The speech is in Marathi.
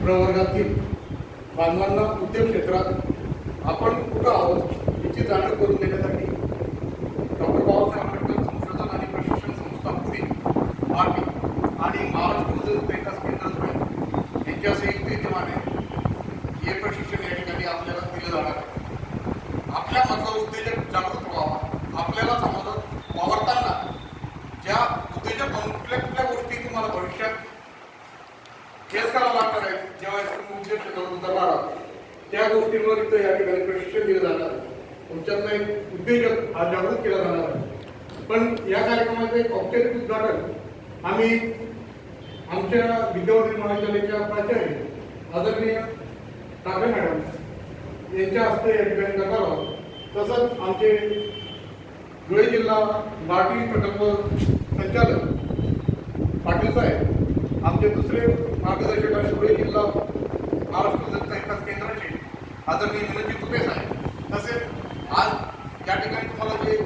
प्रवर्गातील बांधवांना उद्योग क्षेत्रात आपण कुठं आहोत याची जाणीव करून देण्यासाठी डॉक्टर बाबासाहेब आंबेडकर संशोधन आणि प्रशिक्षण संस्था पुणे आरटी आणि महाराष्ट्र उद्योग विकास केंद्र धुळे यांच्या संयुक्त विद्यमाने हे प्रशिक्षण या ठिकाणी आपल्याला दिलं जाणार आहे। आपल्यामधला उद्योजक जागृत व्हावा, आपल्याला समाजात वावरताना ज्या उद्योजक कुठल्या कुठल्या गोष्टी तुम्हाला भविष्यात फेस करावं लागणार आहे, जेव्हा तुम्ही उद्योग क्षेत्रात उतरणार आहात त्या गोष्टींवर इथं या ठिकाणी प्रशिक्षण दिलं जाणार आहे। तुमच्यातला एक उद्योजक हा जागृत केला जाणार आहे। पण या कार्यक्रमाचं एक औपचारिक उद्घाटन आम्ही आमच्या विद्यावर्धन महाविद्यालयाच्या प्राचार्य आदरणीय टाके मॅडम यांच्या हस्ते या ठिकाणी करणार आहोत। तसंच आमचे धुळे जिल्हा लाटी प्रकल्प संचालक पाटील साहेब, आमचे दुसरे मार्गदर्शक आणि धुळे जिल्हा महाराष्ट्र जनता विकास केंद्राचे आदरणीय विनोदजी तुपे साहेब, तसेच आज या ठिकाणी तुम्हाला जे